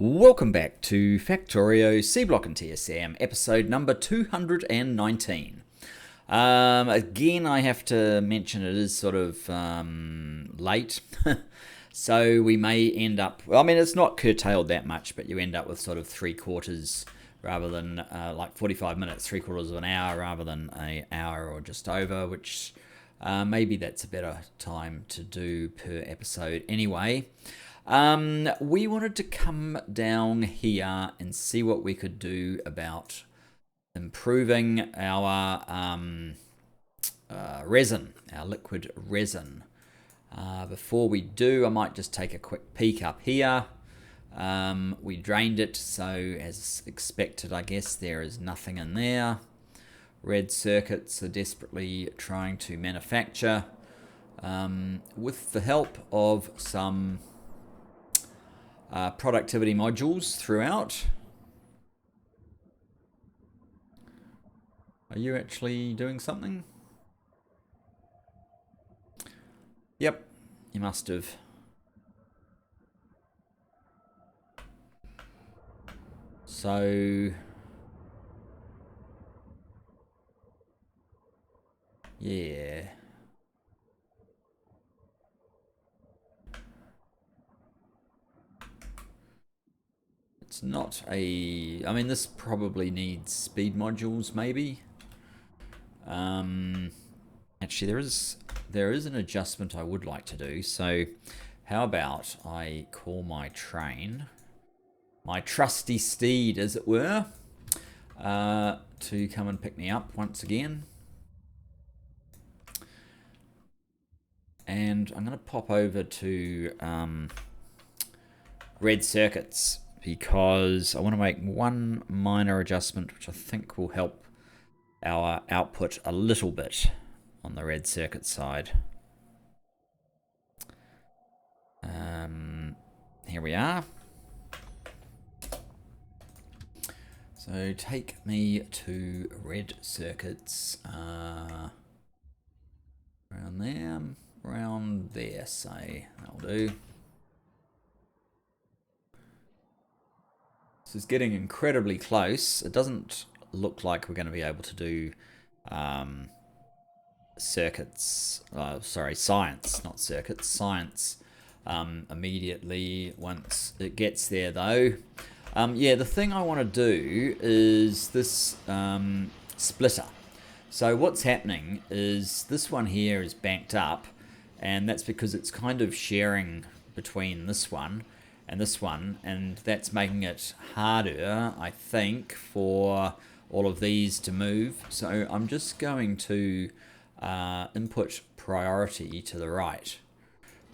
Welcome back to Factorio Seablock TSM, episode number 219. Again, I have to mention it is sort of late, so we may end up, well, I mean, it's not curtailed that much, but you end up with sort of 3/4 rather than like 45 minutes, 3/4 of an hour rather than an hour or just over, which maybe that's a better time to do per episode anyway. We wanted to come down here and see what we could do about improving our resin, our liquid resin. Before we do, I might just take a quick peek up here. We drained it, so as expected, I guess there is nothing in there. Red circuits are desperately trying to manufacture with the help of some productivity modules throughout. Are you actually doing something? Yep, you must have. So, yeah. It's not a... I mean, this probably needs speed modules, maybe. Actually, there is an adjustment I would like to do. So, how about I call my train, my trusty steed, as it were, to come and pick me up once again. And I'm going to pop over to red circuits because I want to make one minor adjustment which I think will help our output a little bit on the red circuit side. Here we are. So take me to red circuits around there, say. That'll do. This is getting incredibly close. It doesn't look like we're going to be able to do circuits, science, not circuits, science immediately once it gets there though. Yeah, the thing I want to do is this splitter. So what's happening is this one here is banked up, and that's because it's kind of sharing between this one, and that's making it harder, I think, for all of these to move. So I'm just going to input priority to the right.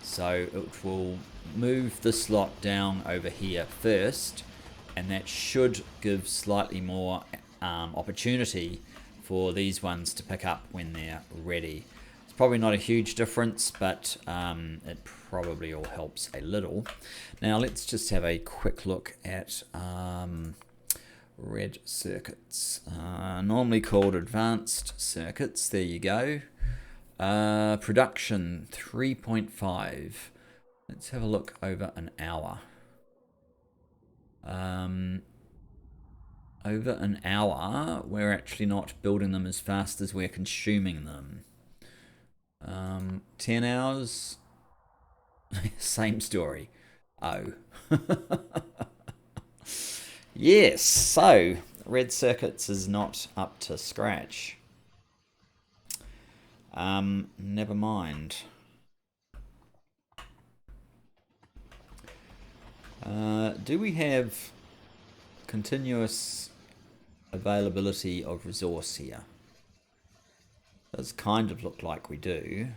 So it will move this lot down over here first, and that should give slightly more opportunity for these ones to pick up when they're ready. It's probably not a huge difference, but it probably all helps a little. Now let's just have a quick look at red circuits, normally called advanced circuits. There you go. Production 3.5. Let's have a look over an hour. Over an hour, we're actually not building them as fast as we're consuming them. 10 hours, same story. Oh. Yes, so red circuits is not up to scratch. Never mind. Do we have continuous availability of resource here? Does kind of look like we do.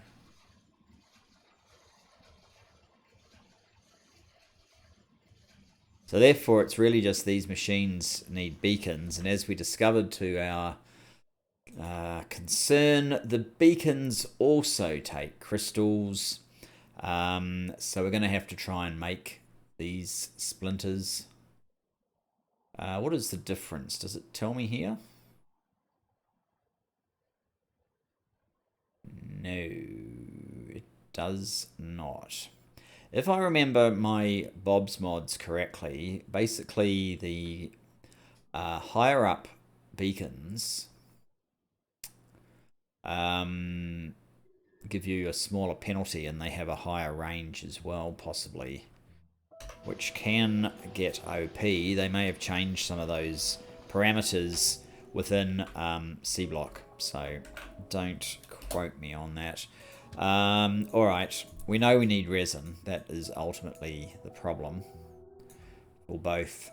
So therefore it's really just these machines need beacons, and as we discovered to our concern, the beacons also take crystals, so we're going to have to try and make these splinters. What is the difference? Does it tell me here? No, it does not. If I remember my Bob's mods correctly, basically the higher up beacons give you a smaller penalty, and they have a higher range as well, possibly, which can get OP. They may have changed some of those parameters within Seablock, so don't quote me on that. Alright, we know we need resin. That is ultimately the problem for both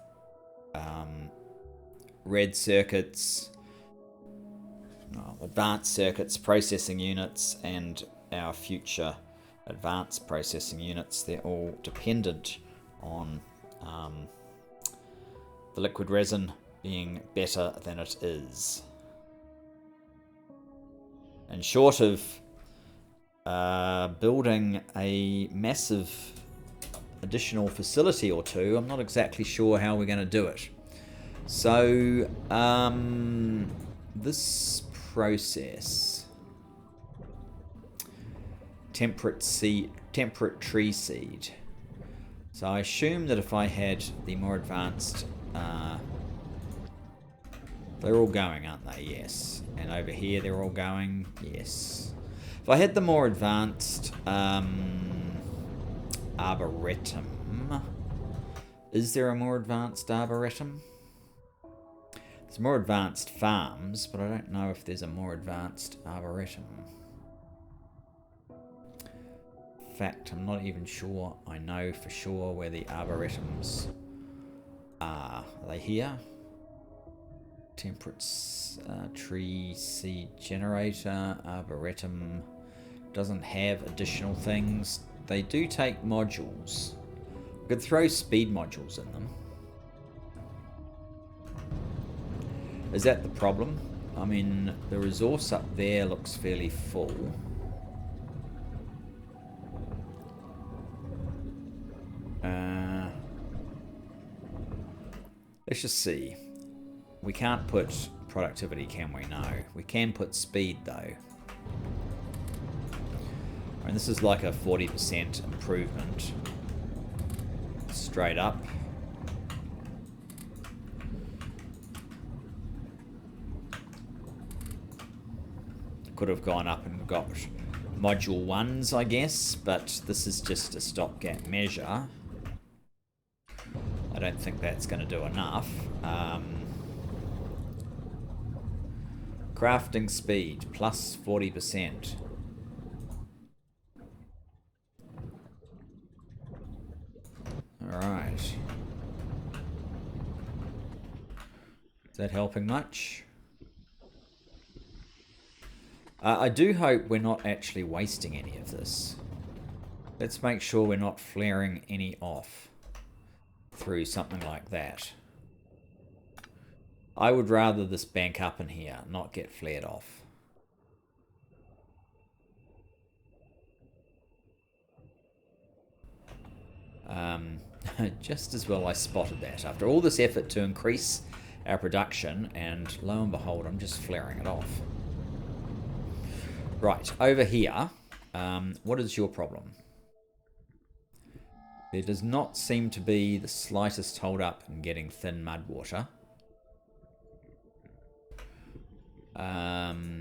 red circuits, advanced circuits, processing units, and our future advanced processing units. They're all dependent on the liquid resin being better than it is. And short of building a massive additional facility or two, I'm not exactly sure how we're going to do it. So this process, temperate tree seed. So I assume that if I had the more advanced, they're all going, aren't they? Yes. And over here they're all going, yes. If I had the more advanced arboretum, is there a more advanced arboretum? There's more advanced farms, but I don't know if there's a more advanced arboretum. In fact, I'm not even sure I know for sure where the arboretums are. Are they here? Temperate tree seed generator, arboretum doesn't have additional things. They do take modules. We could throw speed modules in them. Is that the problem? I mean, the resource up there looks fairly full. Let's just see. We can't put productivity, can we? No. We can put speed, though. I mean, this is like a 40% improvement. Straight up. Could have gone up and got module 1s, I guess, but this is just a stopgap measure. I don't think that's going to do enough. Crafting speed, plus 40%. Alright. Is that helping much? I do hope we're not actually wasting any of this. Let's make sure we're not flaring any off through something like that. I would rather this bank up in here, not get flared off. Just as well I spotted that. After all this effort to increase our production, and lo and behold, I'm just flaring it off. Right, over here, what is your problem? There does not seem to be the slightest hold up in getting thin mud water. Yeah,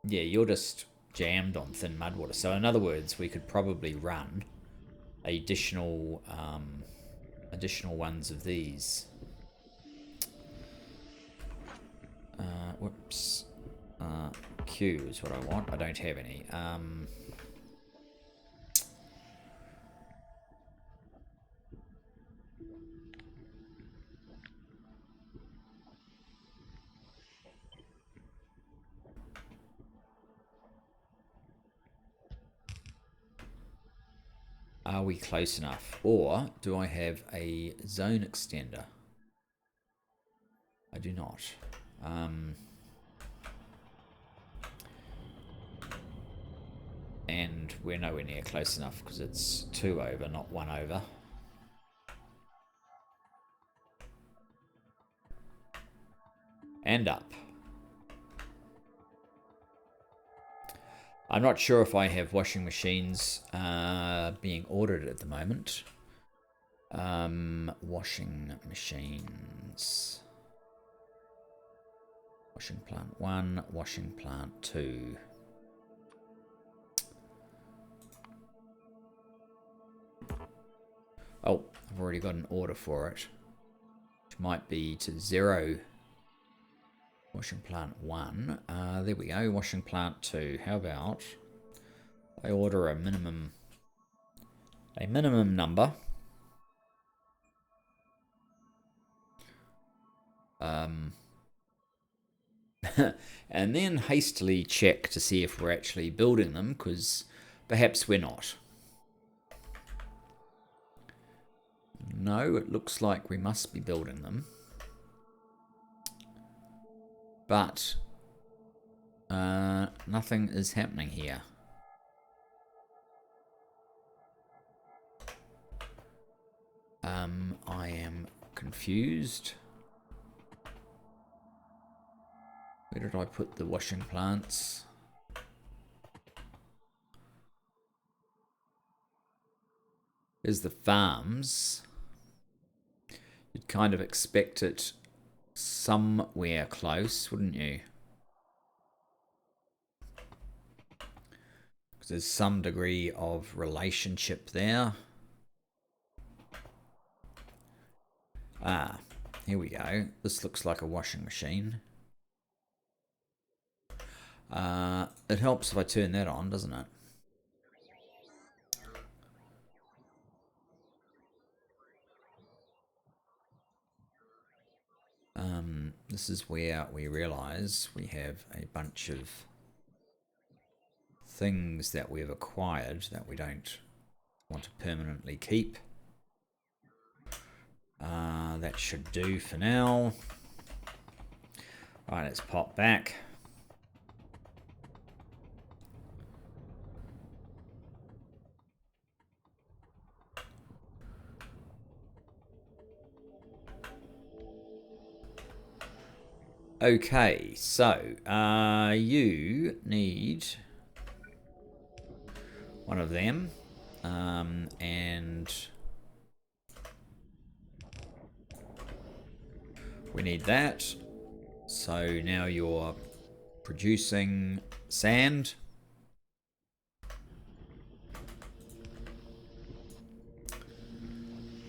you're just jammed on thin mud water. So in other words, we could probably run additional ones of these. Whoops. Q is what I want. I don't have any. Are we close enough? Or do I have a zone extender? I do not. And we're nowhere near close enough because it's 2 over, not 1 over. And up. I'm not sure if I have washing machines being ordered at the moment. Washing machines. Washing plant 1, washing plant 2. Oh, I've already got an order for it. Which might be to 0. Washing plant 1. There we go. Washing plant 2. How about I order a minimum number. And then hastily check to see if we're actually building them, because perhaps we're not. No, it looks like we must be building them. But nothing is happening here. I am confused. Where did I put the washing plants? There's the farms. You'd kind of expect it somewhere close, wouldn't you? Because there's some degree of relationship there. Ah, here we go. This looks like a washing machine. It helps if I turn that on, doesn't it? This is where we realize we have a bunch of things that we've acquired that we don't want to permanently keep. That should do for now. Right, let's pop back. Okay, so you need one of them, and we need that. So now you're producing sand.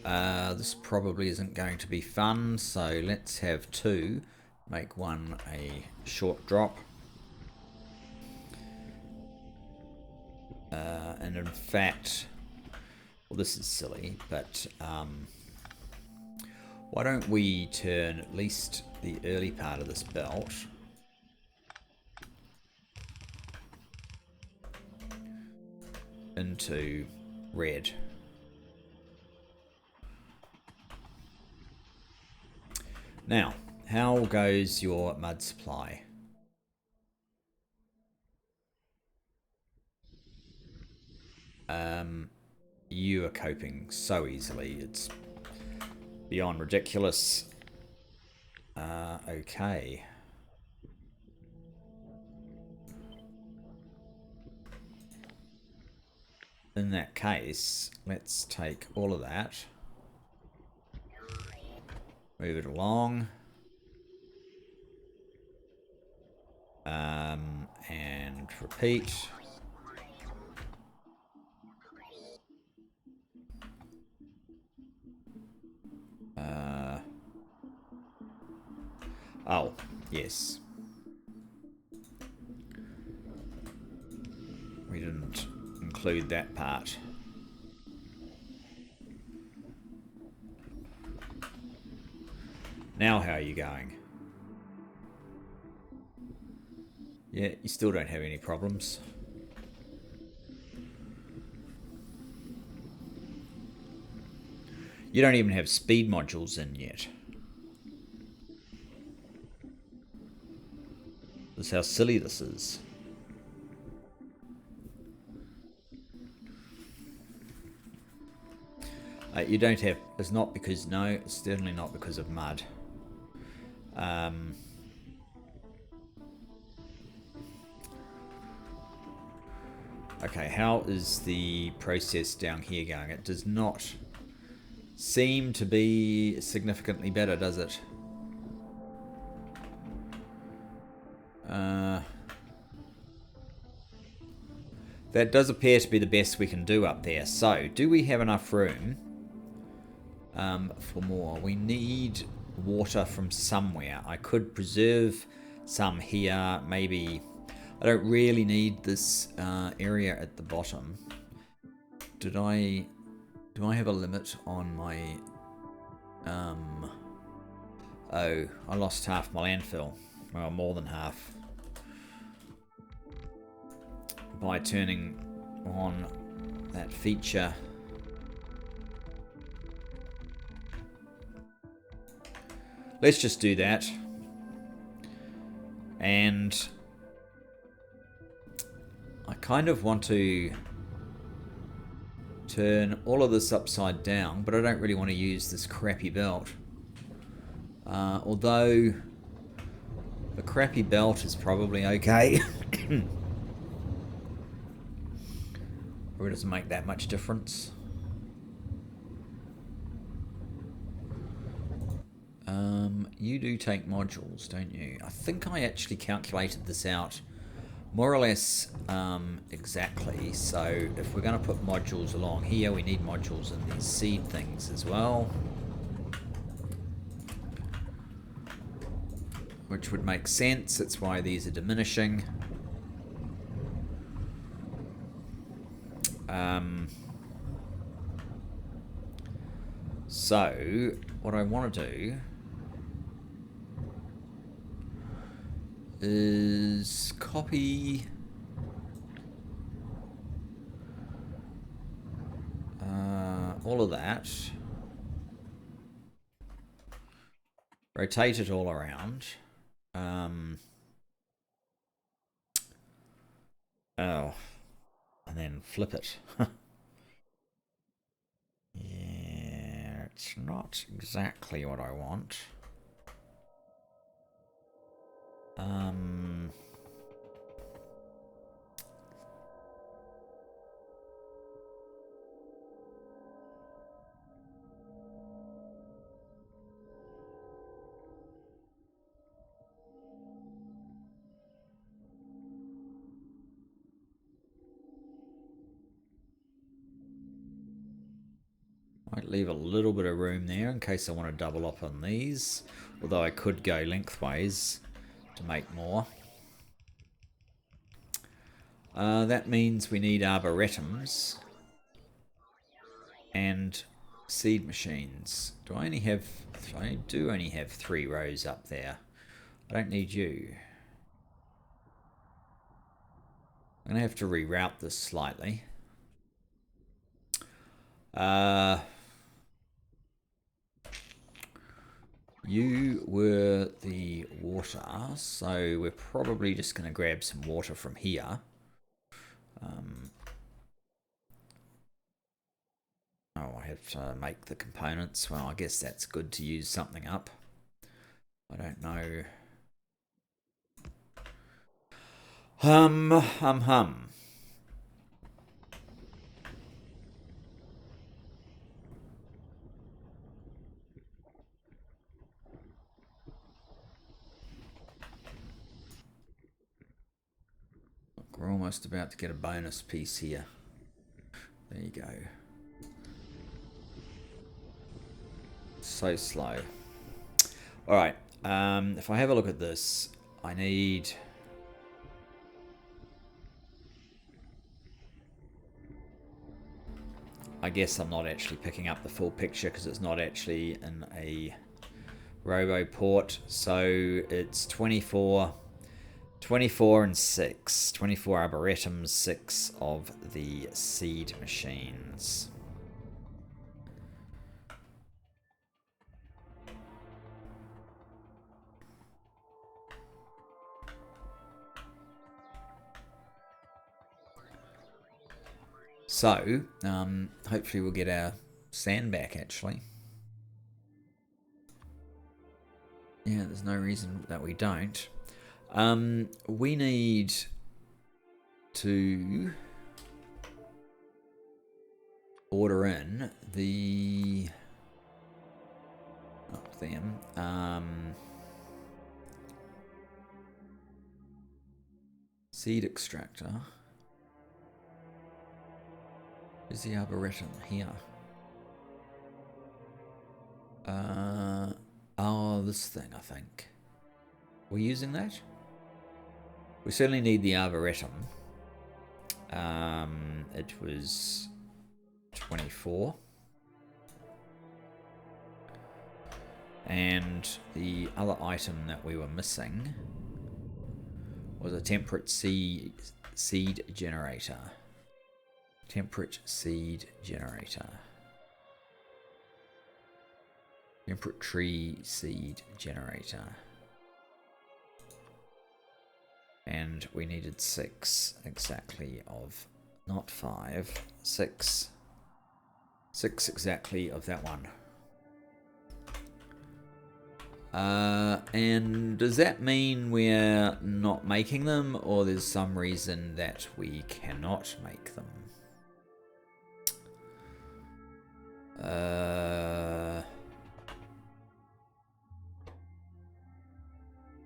This probably isn't going to be fun, so let's have 2. Make one a short drop. And in fact, well, this is silly, but why don't we turn at least the early part of this belt into red. Now, how goes your mud supply? You are coping so easily, it's beyond ridiculous. Okay. In that case, let's take all of that, move it along, and repeat. Oh, yes. We didn't include that part. Now how are you going? Yeah, you still don't have any problems. You don't even have speed modules in yet. This is how silly this is. You don't have... It's not because... No, it's certainly not because of mud. Okay, how is the process down here going? It does not seem to be significantly better, does it? That does appear to be the best we can do up there. So, do we have enough room for more? We need water from somewhere. I could preserve some here. Maybe I don't really need this area at the bottom. Do I have a limit on my... Oh, I lost half my landfill. Well, more than half. By turning on that feature. Let's just do that. And I kind of want to turn all of this upside down, but I don't really want to use this crappy belt. Although the crappy belt is probably okay. Or it doesn't make that much difference. You do take modules, don't you? I think I actually calculated this out more or less exactly. So if we're going to put modules along here, we need modules in these seed things as well. Which would make sense. That's why these are diminishing. So what I want to do is copy all of that, rotate it all around. Oh, and then flip it. Yeah, it's not exactly what I want. Might leave a little bit of room there in case I want to double up on these. Although I could go lengthways to make more. That means we need arboretums and seed machines. Do I only have... I do only have 3 rows up there. I don't need you. I'm going to have to reroute this slightly. You were the water, so we're probably just going to grab some water from here. Oh, I have to make the components. Well, I guess that's good to use something up. I don't know. Hum. Look, we're almost about to get a bonus piece here. There you go. So slow. Alright, if I have a look at this, I need... I guess I'm not actually picking up the full picture because it's not actually in a robo port. So it's 24 and 6. 24 arboretums, 6 of the seed machines. So, hopefully we'll get our sand back, actually. Yeah, there's no reason that we don't. We need to order in the, not them, seed extractor. Is the arboretum here? Oh, this thing, I think. We're using that? We certainly need the arboretum. It was 24. And the other item that we were missing was a temperate seed generator. Temperate seed generator. Temperate tree seed generator. And we needed 6 exactly of, not 5, 6. 6 exactly of that one. And does that mean we're not making them, or there's some reason that we cannot make them?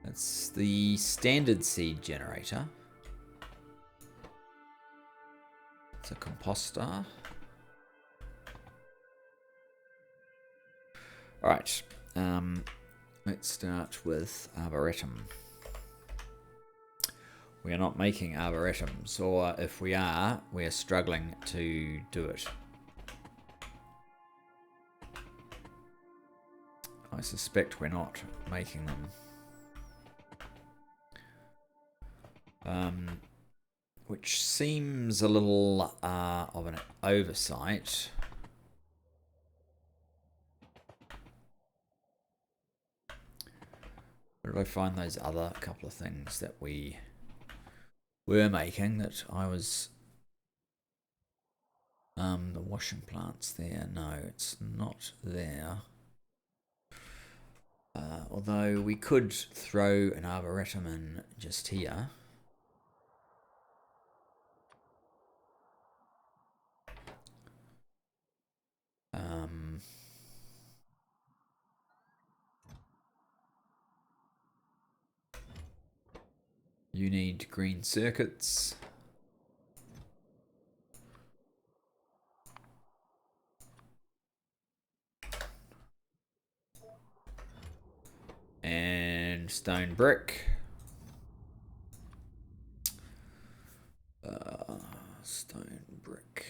That's the standard seed generator. It's a composter. Alright, let's start with Arboretum. We are not making Arboretums, or if we are, we're struggling to do it. I suspect we're not making them. Which seems a little of an oversight. Where did I find those other couple of things that we were making that I was... the washing plant's there. No, it's not there. Although we could throw an arboretum in just here. You need green circuits. And stone brick. Stone brick.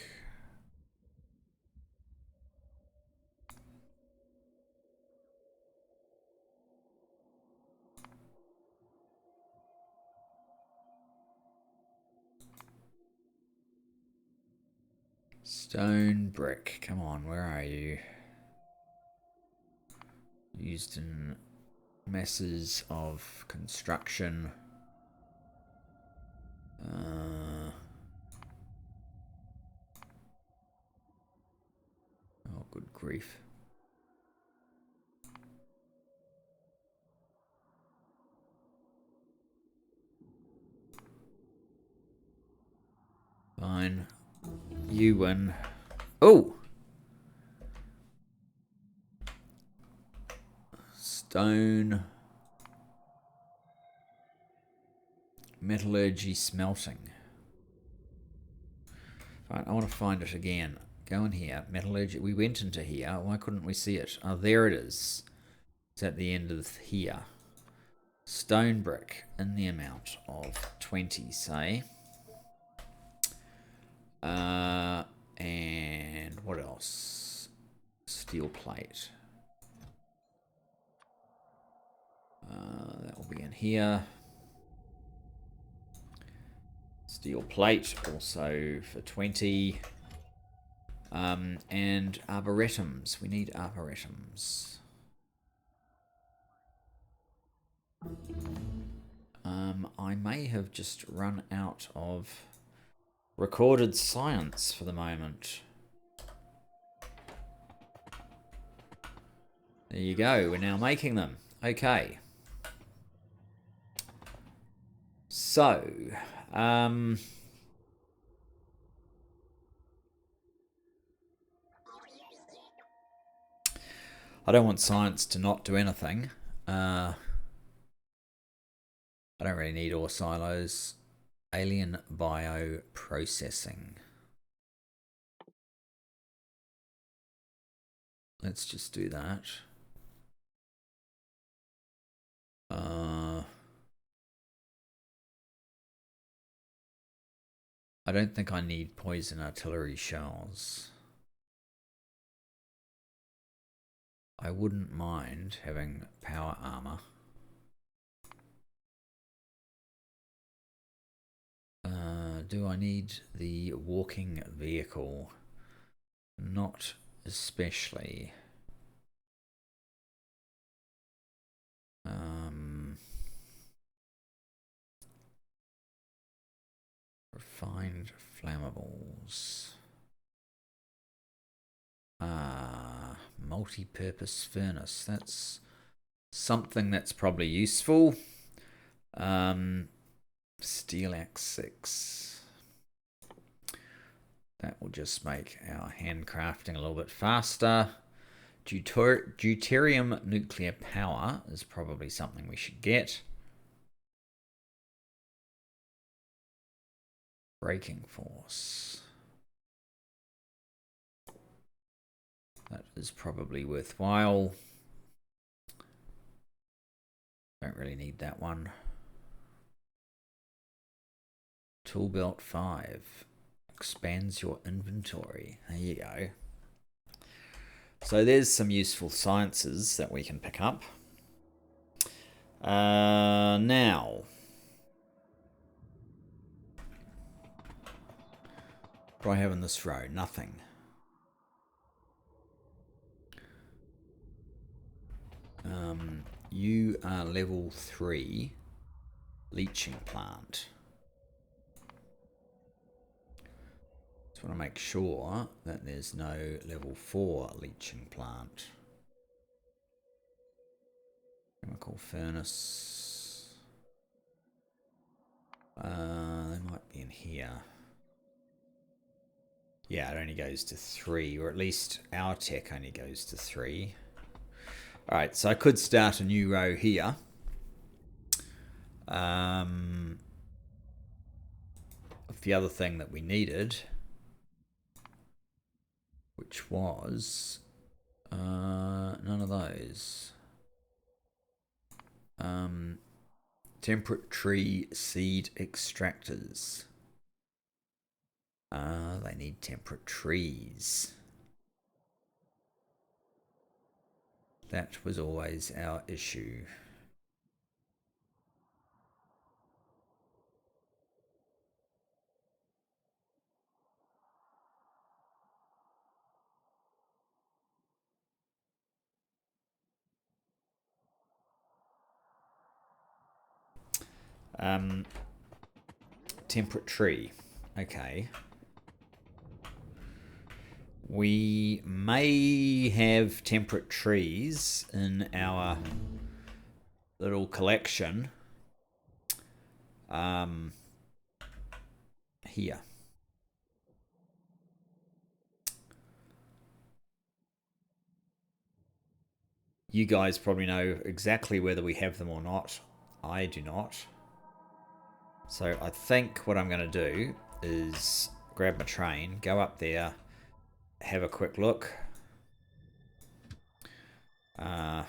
Stone brick. Come on, where are you? Used in masses of construction. Oh, good grief. Fine. You win. Oh! Stone. Metallurgy smelting. Right, I want to find it again. Go in here. Metallurgy. We went into here. Why couldn't we see it? Oh, there it is. It's at the end of here. Stone brick in the amount of 20, say. And what else? Steel plate. That will be in here. Steel plate also for 20. And arboretums. We need arboretums. I may have just run out of recorded science for the moment. There you go. We're now making them. Okay. So, I don't want science to not do anything. I don't really need ore silos. Alien bioprocessing. Let's just do that. I don't think I need poison artillery shells. I wouldn't mind having power armor. Do I need the walking vehicle? Not especially. Refined flammables. Multi-purpose furnace. That's something that's probably useful. Steel axe 6. That will just make our handcrafting a little bit faster. Deuterium nuclear power is probably something we should get. Braking force. That is probably worthwhile. Don't really need that one. Tool belt 5. Expands your inventory. There you go. So there's some useful sciences that we can pick up. Now, what do I have in this row? Nothing. You are level 3 leaching plant. Just want to make sure that there's no level 4 leaching plant. Chemical furnace. They might be in here. Yeah, it only goes to 3, or at least our tech only goes to 3. Alright, so I could start a new row here. The other thing that we needed, which was none of those. Temperate tree seed extractors. They need temperate trees. That was always our issue. Temperate tree. Okay. We may have temperate trees in our little collection. Here. You guys probably know exactly whether we have them or not. I do not. So I think what I'm going to do is grab my train, go up there, have a quick look. We'll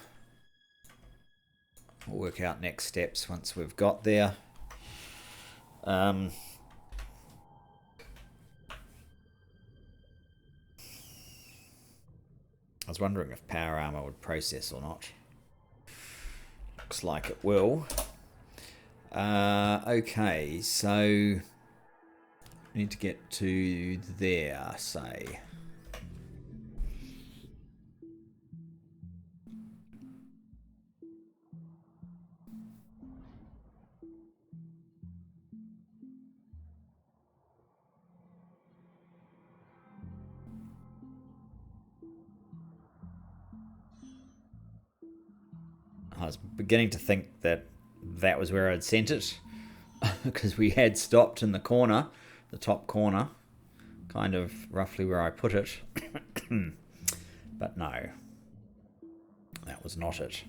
work out next steps once we've got there. I was wondering if power armor would process or not. Looks like it will. Okay, so we need to get to there, say. I was beginning to think that that was where I'd sent it because we had stopped in the corner, the top corner, kind of roughly where I put it. But no. that was not it.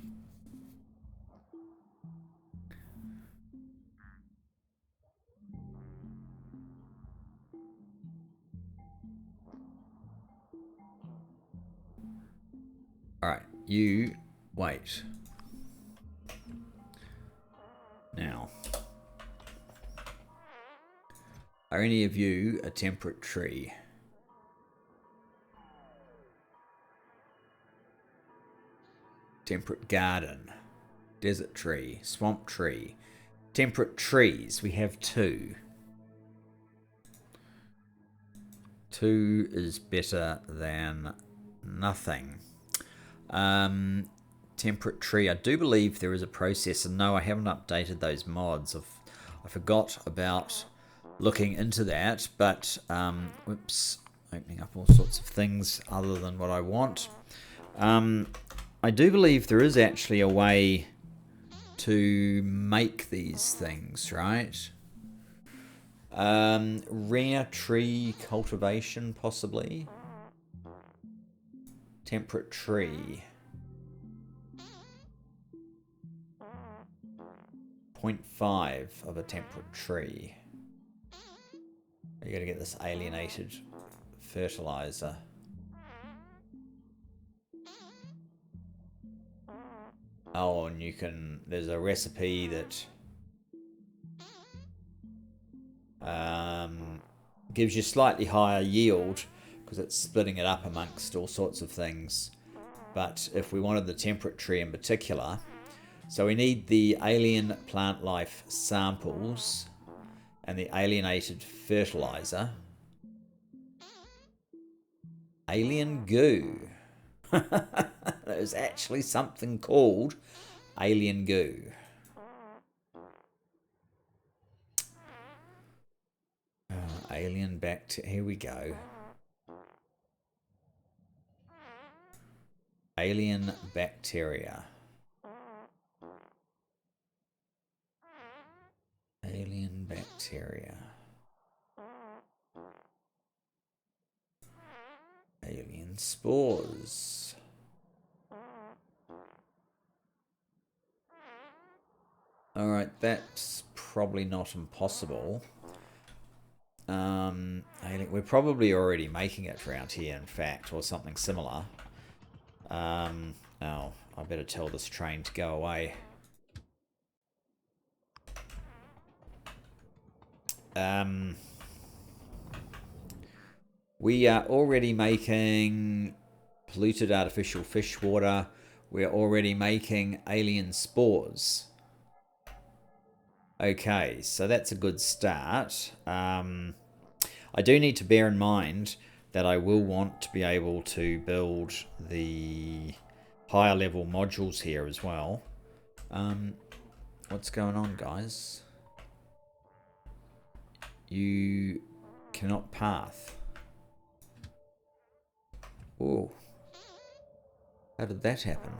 Alright, you wait. Now, are any of you a temperate tree? Temperate garden, desert tree, swamp tree. Temperate trees, we have 2. 2 is better than nothing. Temperate tree, I do believe there is a process, and no, I haven't updated those mods. I forgot about looking into that, but whoops, opening up all sorts of things other than what I want. I do believe there is actually a way to make these things, right? Rare tree cultivation, possibly. Temperate tree. 0.5 of a temperate tree. You gotta get this alienated fertilizer. Oh, and you can, there's a recipe that gives you slightly higher yield because it's splitting it up amongst all sorts of things. But if we wanted the temperate tree in particular, so we need the alien plant life samples and the alienated fertilizer. Alien goo. There's actually something called alien goo. Alien bacteria. Here we go. Alien bacteria. Alien bacteria. Alien spores. Alright, that's probably not impossible. We're probably already making it around here, in fact, or something similar. Oh, I better tell this train to go away. We are already making polluted artificial fish water. We're already making alien spores. Okay, so that's a good start. I do need to bear in mind that I will want to be able to build the higher level modules here as well. What's going on, guys? You cannot path. Oh, how did that happen?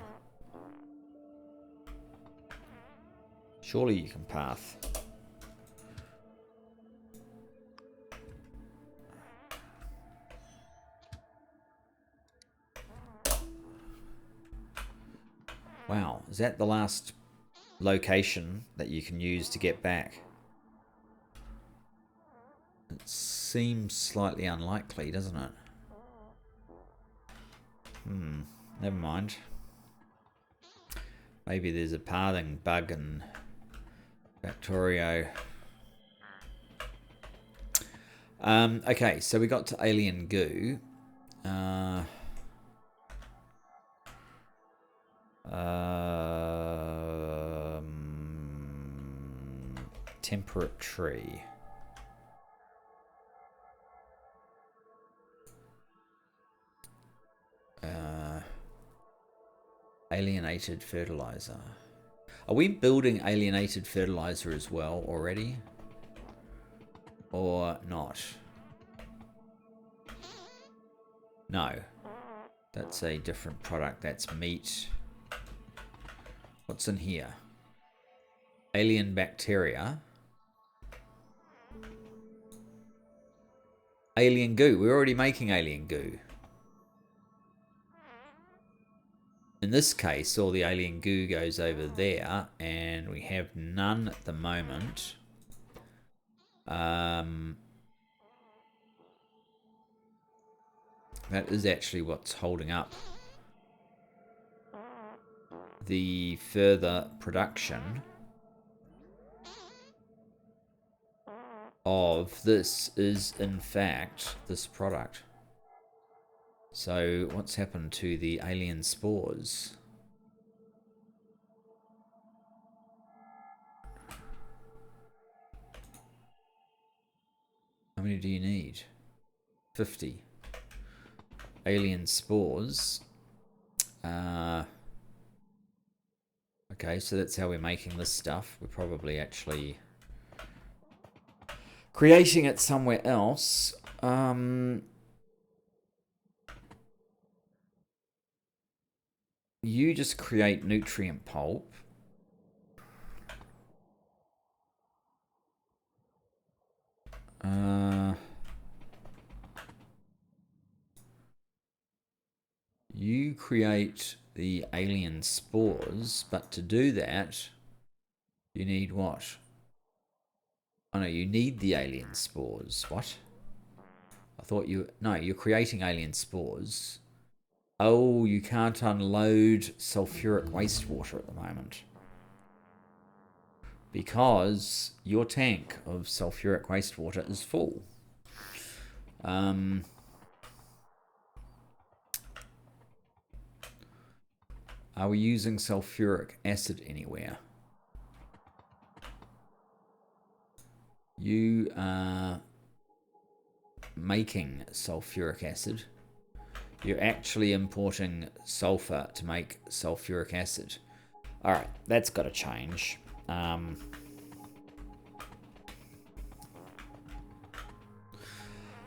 Surely you can path. Wow, is that the last location that you can use to get back? It seems slightly unlikely, doesn't it? Never mind. Maybe there's a pathing bug in Factorio. Okay, so we got to alien goo. Temperate tree. Alienated fertilizer. Are we building alienated fertilizer as well already? Or not? No. That's a different product. That's meat. What's in here? Alien bacteria. Alien goo. We're already making alien goo. in this case, all the alien goo goes over there, and we have none at the moment. That is actually what's holding up the further production of this is, in fact, this product. So what's happened to the alien spores? How many do you need? 50. Alien spores. Okay, so that's how we're making this stuff. We're probably actually creating it somewhere else. You just create nutrient pulp. You create the alien spores, but to do that, you need what? Oh no, you need the alien spores. What? I thought you... No, you're creating alien spores. Oh, you can't unload sulfuric wastewater at the moment. Because your tank of sulfuric wastewater is full. Are we using sulfuric acid anywhere? You are making sulfuric acid. You're actually importing sulfur to make sulfuric acid. Alright, that's got to change.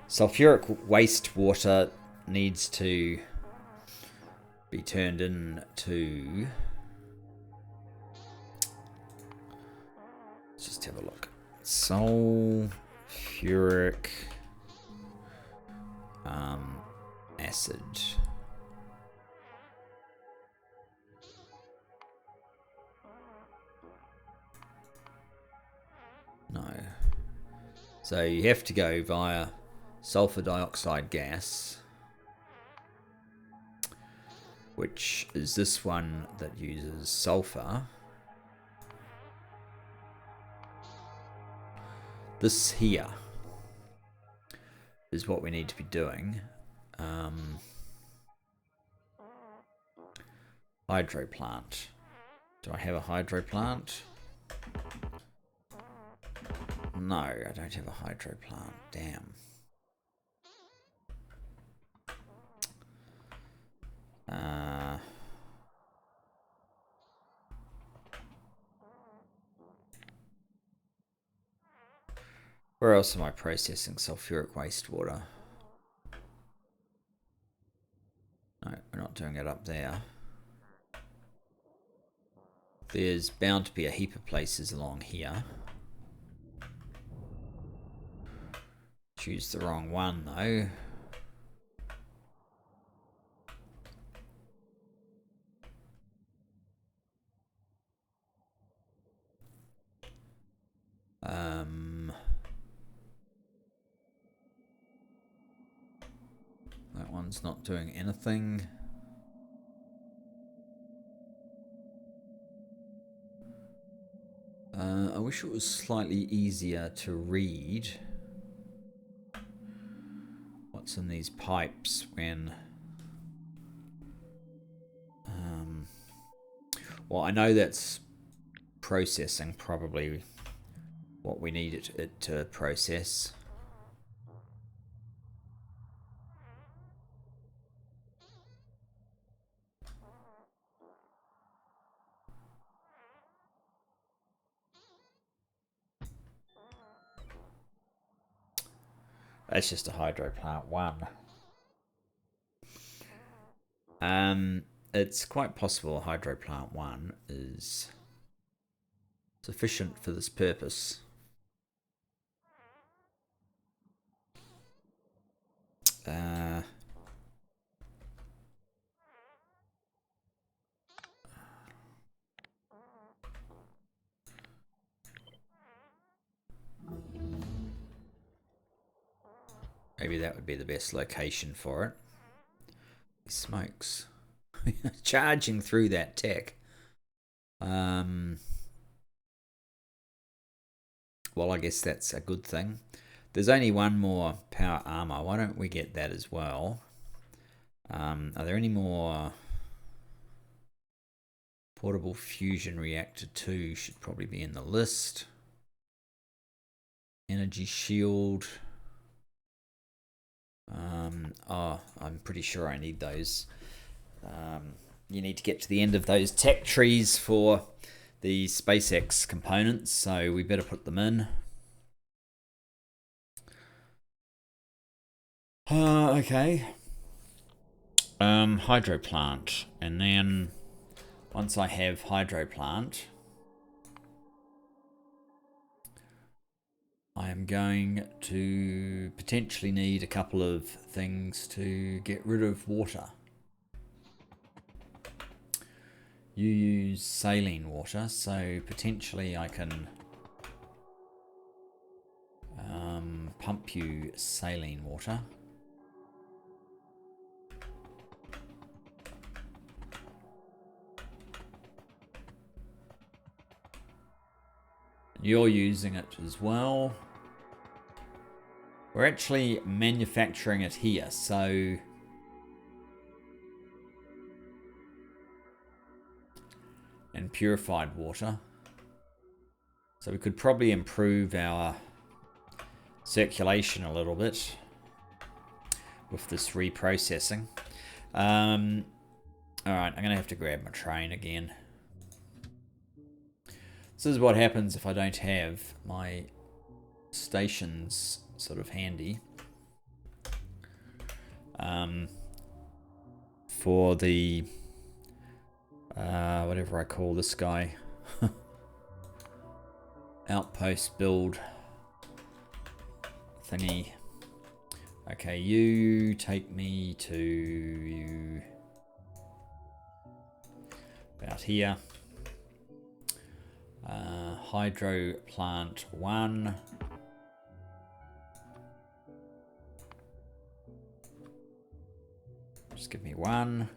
Sulfuric wastewater needs to be turned into... Let's just have a look. Sulfuric acid. No. So you have to go via sulfur dioxide gas, which is this one that uses sulfur. This here is what we need to be doing. Hydro plant. Do I have a hydro plant? No, I don't have a hydro plant. Damn. Where else am I processing sulfuric wastewater? No, we're not doing it up there. There's bound to be a heap of places along here. Choose the wrong one though. That one's not doing anything. I wish it was slightly easier to read what's in these pipes when... well, I know that's processing probably what we need it to process. That's just a hydro plant 1. It's quite possible hydro plant 1 is sufficient for this purpose. Maybe that would be the best location for it. Smokes. Charging through that tech. Well, I guess that's a good thing. There's only one more power armor. Why don't we get that as well? Are there any more? Portable fusion reactor 2 should probably be in the list. Energy shield. Oh, I'm pretty sure I need those. You need to get to the end of those tech trees for the SpaceX components, so we better put them in. Okay. Hydro plant, and then once I have hydro plant, I am going to potentially need a couple of things to get rid of water. You use saline water, so potentially I can pump you saline water. You're using it as well. We're actually manufacturing it here, so and purified water. So we could probably improve our circulation a little bit with this reprocessing. Alright, I'm going to have to grab my train again. This is what happens if I don't have my stations sort of handy. For the whatever I call this guy. Outpost build thingy. Okay, you take me to about here. Hydro plant 1. Just give me 1.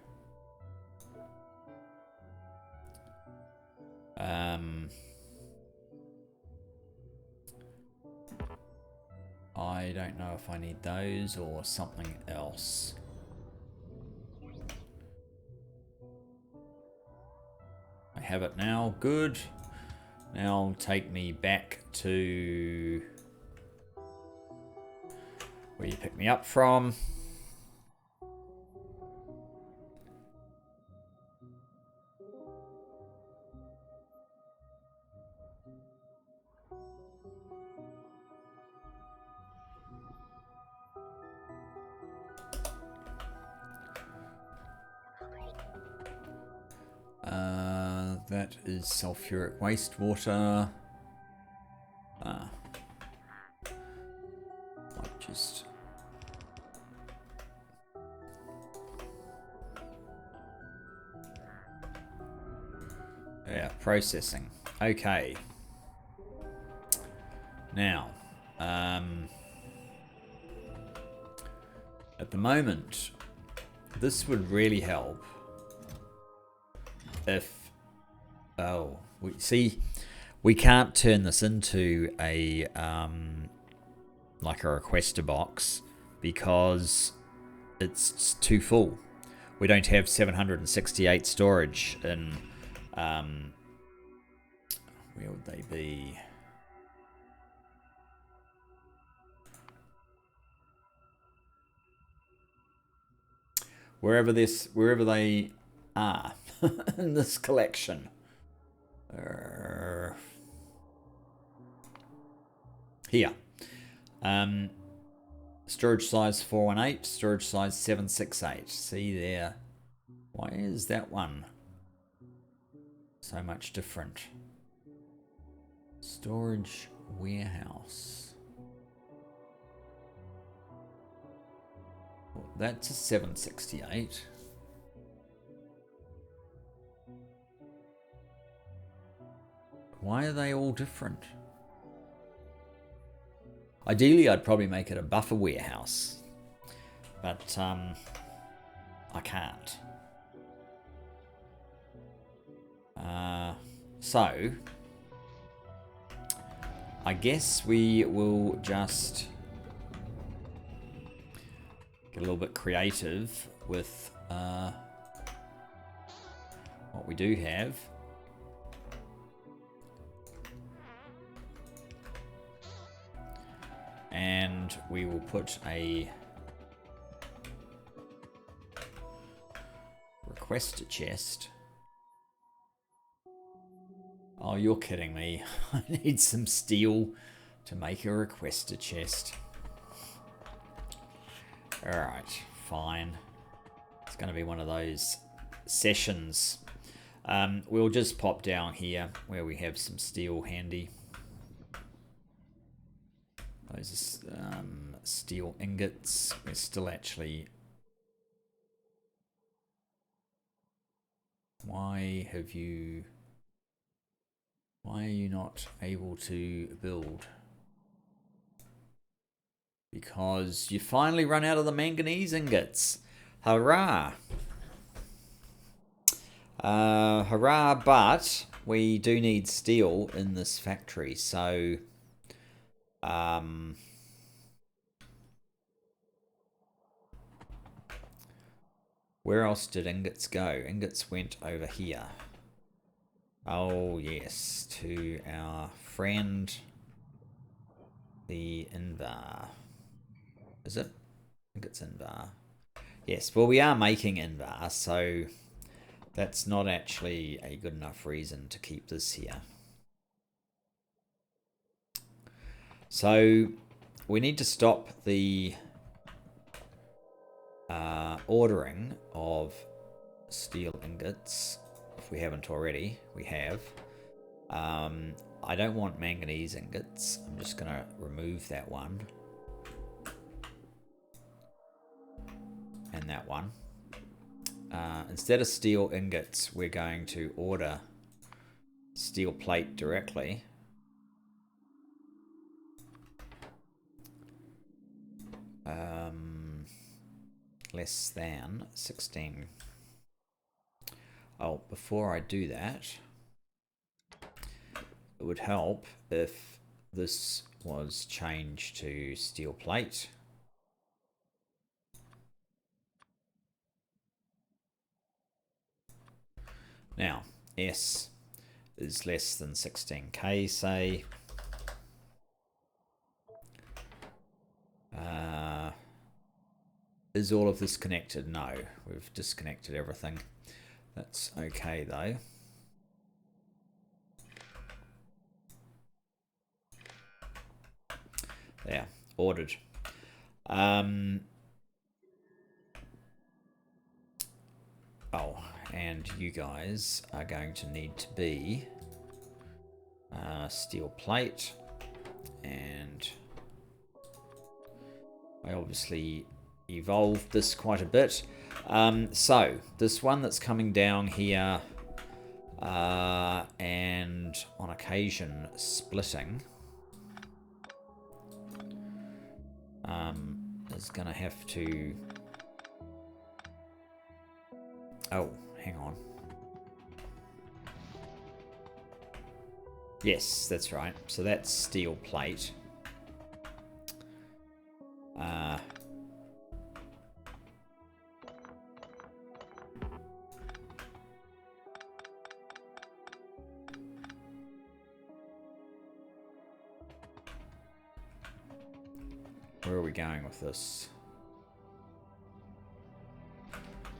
I don't know if I need those or something else. I have it now. Good. Now take me back to where you picked me up from. That is sulfuric wastewater. Just yeah, processing. Okay. Now, at the moment, this would really help if we can't turn this into a like a requester box because it's too full. We don't have 768 storage in where would they be? Wherever they are in this collection. Here. Storage size 418, storage size 768. See there. Why is that one so much different? Storage warehouse. Well, that's a 768. Why are they all different? Ideally, I'd probably make it a buffer warehouse. but I can't. So I guess we will just get a little bit creative with what we do have. And we will put a requester chest. Oh, you're kidding me. I need some steel to make a requester chest. Alright, fine. It's going to be one of those sessions. We'll just pop down here where we have some steel handy. Those steel ingots. We're still actually... Why are you not able to build? Because you finally run out of the manganese ingots. Hurrah! Hurrah, but we do need steel in this factory, so... where else did ingots go? Ingots went over here. Oh, yes, to our friend, the Invar. Is it? I think it's Invar. Yes, well, we are making Invar, so that's not actually a good enough reason to keep this here. So we need to stop the ordering of steel ingots. If we haven't already, we have. I don't want manganese ingots. I'm just going to remove that one. And that one. Instead of steel ingots, we're going to order steel plate directly. Less than 16. Oh, before I do that, it would help if this was changed to steel plate. Now, S is less than 16k, say. Is all of this connected? No, we've disconnected everything. That's okay though. There, ordered. Oh, and you guys are going to need to be steel plate, and I obviously evolved this quite a bit. So this one that's coming down here and on occasion splitting is gonna have to... Oh, hang on. Yes, that's right. So that's steel plate. Where are we going with this?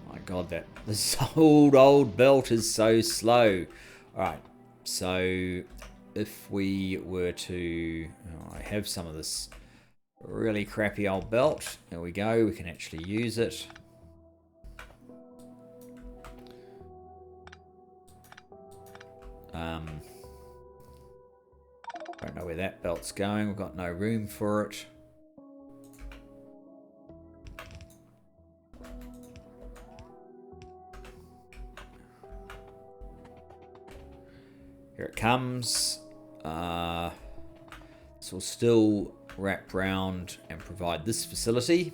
My God, this old belt is so slow. All right, so if we were to... Oh, I have some of this really crappy old belt. There we go. We can actually use it. Don't know where that belt's going. We've got no room for it. Here it comes. This will still wrap round and provide this facility.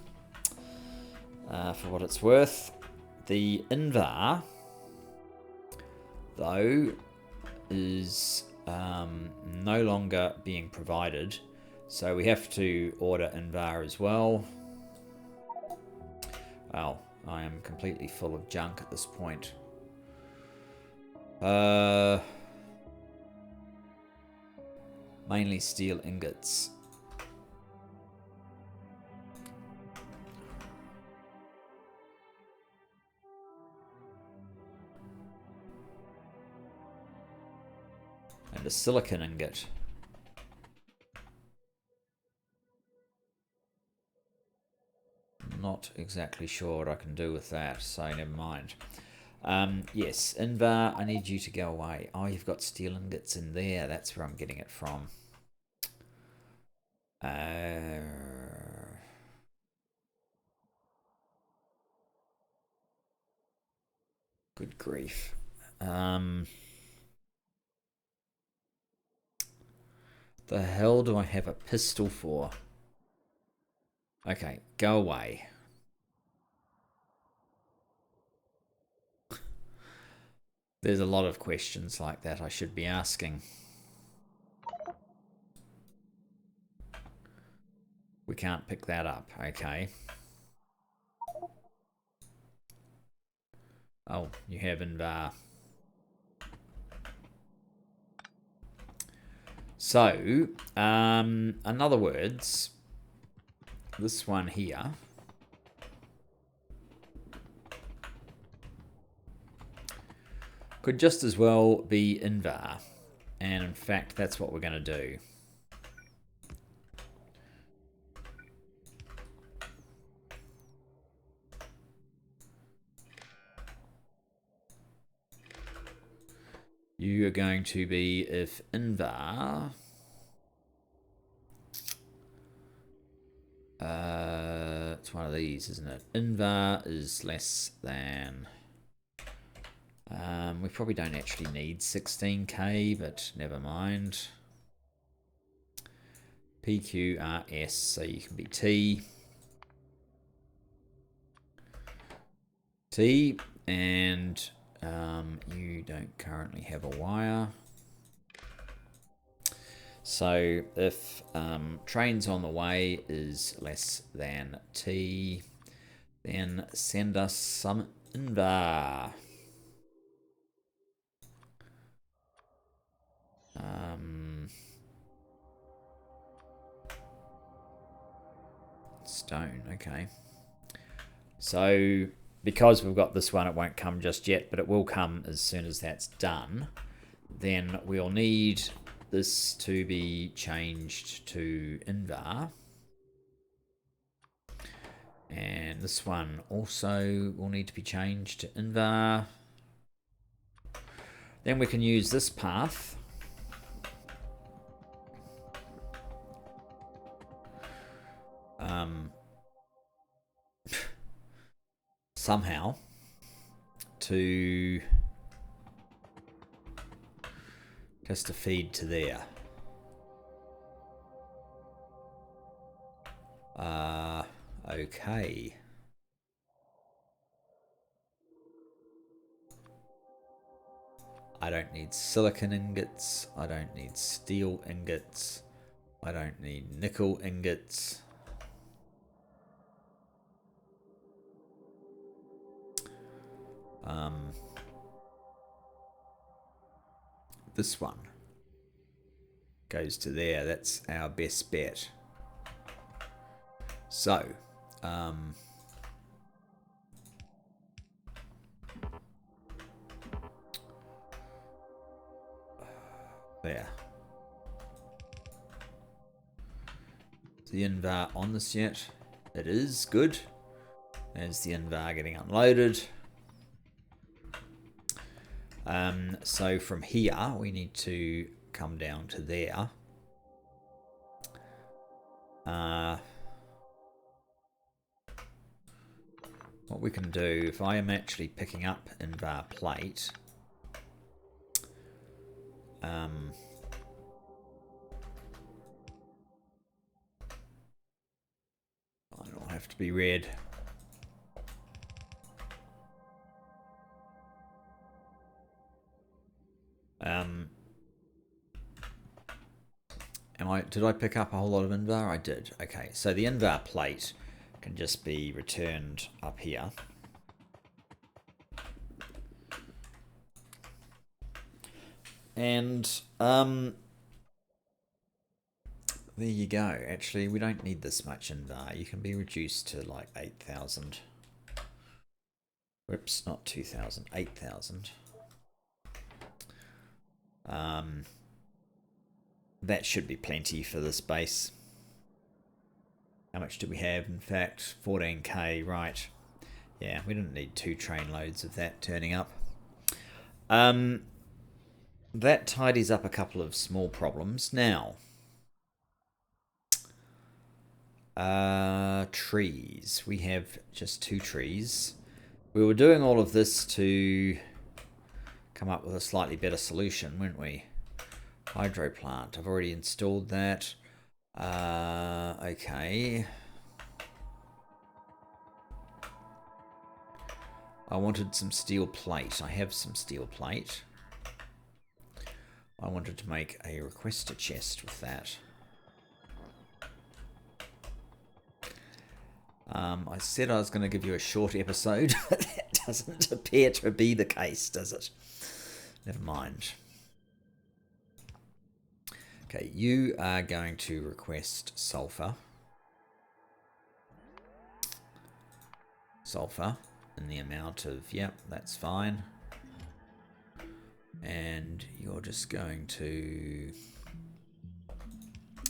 for what it's worth. The invar, though, is no longer being provided, so we have to order invar as well. Well, I am completely full of junk at this point. Mainly steel ingots. And a silicon ingot. Not exactly sure what I can do with that, so never mind. Yes, Invar, I need you to go away. Oh, you've got steel ingots in there. That's where I'm getting it from. Good grief. The hell do I have a pistol for? Okay, go away. There's a lot of questions like that I should be asking. We can't pick that up, okay. Oh, you have Invar. So, in other words, this one here could just as well be Invar. And in fact, that's what we're going to do. You are going to be if Invar... it's one of these, isn't it? Invar is less than... we probably don't actually need 16k, but never mind. PQRS, so you can be T. T, and you don't currently have a wire. So if trains on the way is less than T, then send us some Invar. Stone, okay. So because we've got this one, it won't come just yet, but it will come as soon as that's done. Then we'll need this to be changed to Invar. And this one also will need to be changed to Invar. Then we can use this path. Somehow to just to feed to there. Okay. I don't need silicon ingots. I don't need steel ingots. I don't need nickel ingots. This one goes to there. That's our best bet. So, there. Is the Invar on this yet? It is. Good. There's the Invar getting unloaded. So from here, we need to come down to there. What we can do, if I am actually picking up Invar plate, it'll have to be red. Did I pick up a whole lot of invar? I did. Okay, so the invar plate can just be returned up here. And there you go. Actually, we don't need this much invar. You can be reduced to like 8,000. Whoops, not 2,000, 8,000. That should be plenty for this base. How much do we have? In fact, 14k, right. Yeah, we didn't need 2 train loads of that turning up. That tidies up a couple of small problems. Now, trees. We have just 2 trees. We were doing all of this to come up with a slightly better solution, weren't we? Hydro plant. I've already installed that. Okay. I wanted some steel plate. I have some steel plate. I wanted to make a requester chest with that. I said I was going to give you a short episode, but that doesn't appear to be the case, does it? Never mind. Okay, you are going to request sulfur. Sulfur in the amount of, yep, that's fine. And you're just going to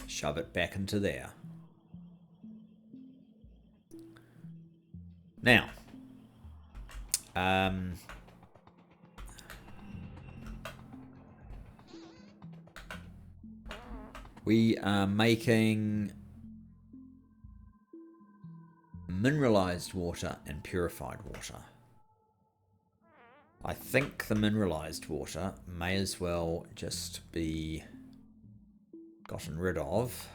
shove it back into there. Now, we are making mineralized water and purified water. I think the mineralized water may as well just be gotten rid of.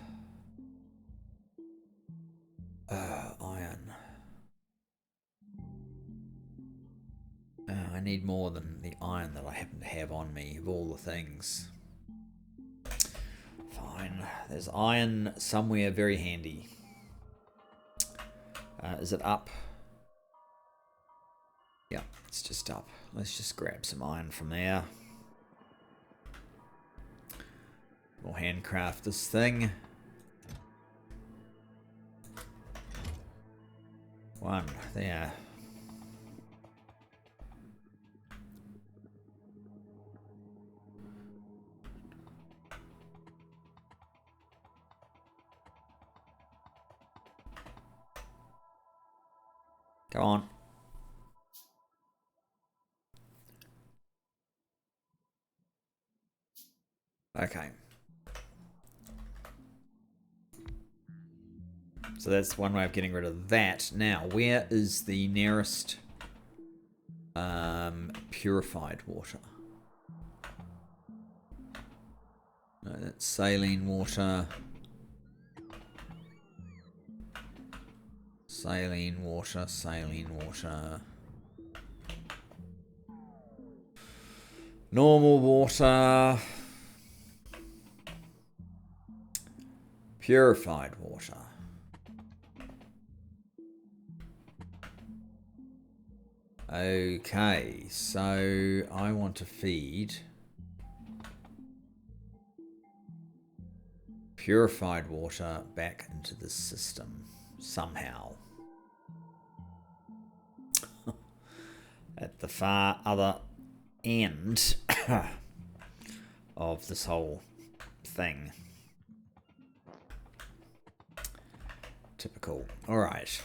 Iron. I need more than the iron that I happen to have on me, of all the things. Fine. There's iron somewhere very handy. Is it up? Yeah, it's just up. Let's just grab some iron from there. We'll handcraft this thing. One there. Go on. Okay. So that's one way of getting rid of that. Now, where is the nearest purified water? No, that's saline water. Saline water, saline water. Normal water. Purified water. Okay, so I want to feed purified water back into the system somehow. At the far other end of this whole thing. Typical. All right.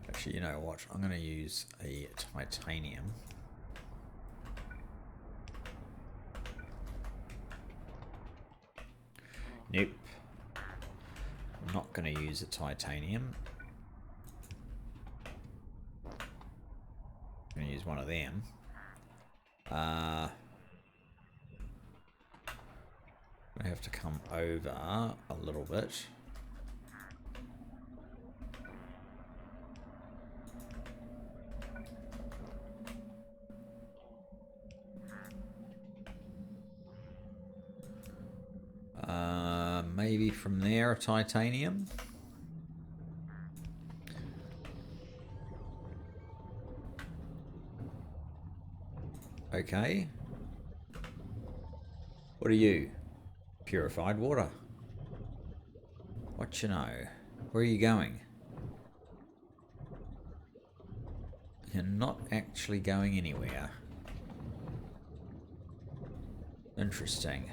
Actually, you know what? I'm going to use a titanium. Nope. I'm not going to use a titanium. I'm going to use one of them. I have to come over a little bit. Maybe from there, titanium. Okay. What are you? Purified water. What you know? Where are you going? You're not actually going anywhere. Interesting.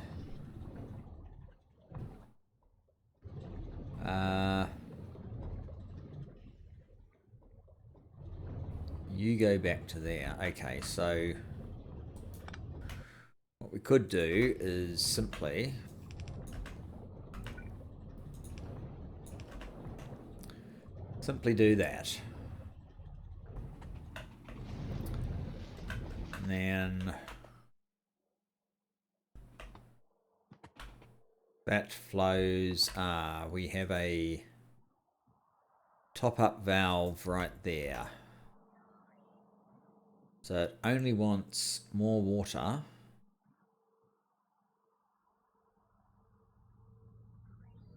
You go back to there. Okay, so what we could do is simply do that. And then that flows. We have a top-up valve right there. So it only wants more water.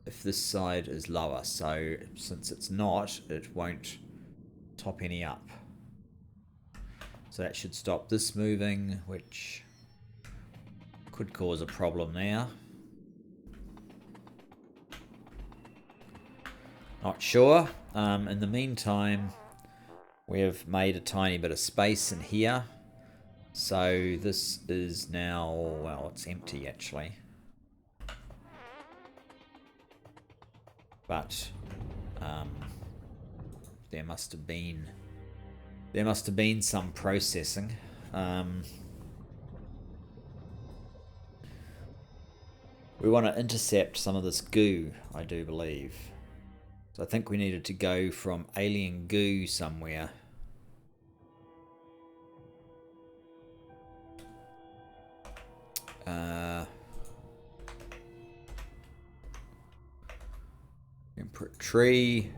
If this side is lower, so since it's not, it won't top any up. So that should stop this moving, which could cause a problem now. Not sure. In the meantime, we have made a tiny bit of space in here. So this is now, well, it's empty actually. But there must have been some processing. We want to intercept some of this goo, I do believe. So I think we needed to go from alien goo somewhere. Temperate tree.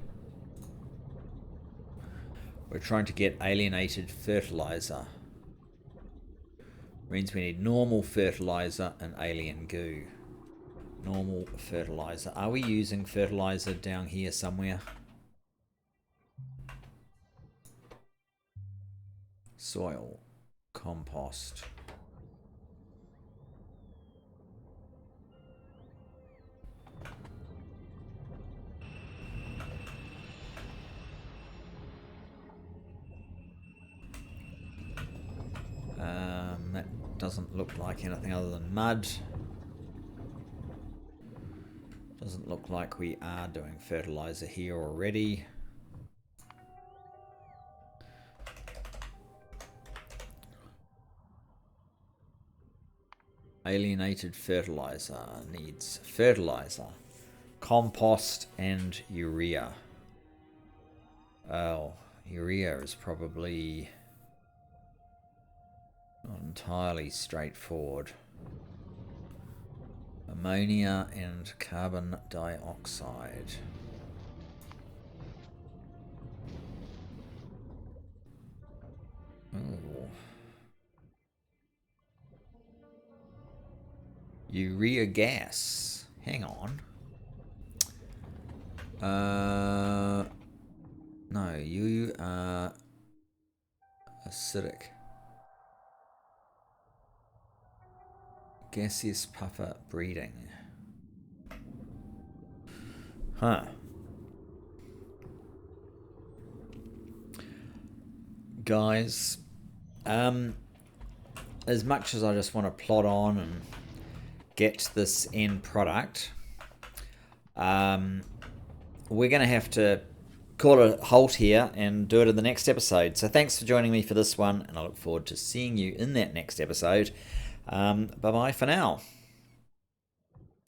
We're trying to get alienated fertilizer. Means we need normal fertilizer and alien goo. Normal fertilizer. Are we using fertilizer down here somewhere? Soil. Compost. That doesn't look like anything other than mud. Doesn't look like we are doing fertilizer here already. Alienated fertilizer needs fertilizer, compost, and urea. Oh, urea is probably not entirely straightforward. Ammonia and carbon dioxide. Oh. Urea gas. Hang on. No, you are acidic. Gaseous puffer breeding. Huh. Guys, as much as I just want to plod on and get this end product, we're going to have to call a halt here and do it in the next episode. So thanks for joining me for this one, and I look forward to seeing you in that next episode. Bye-bye for now.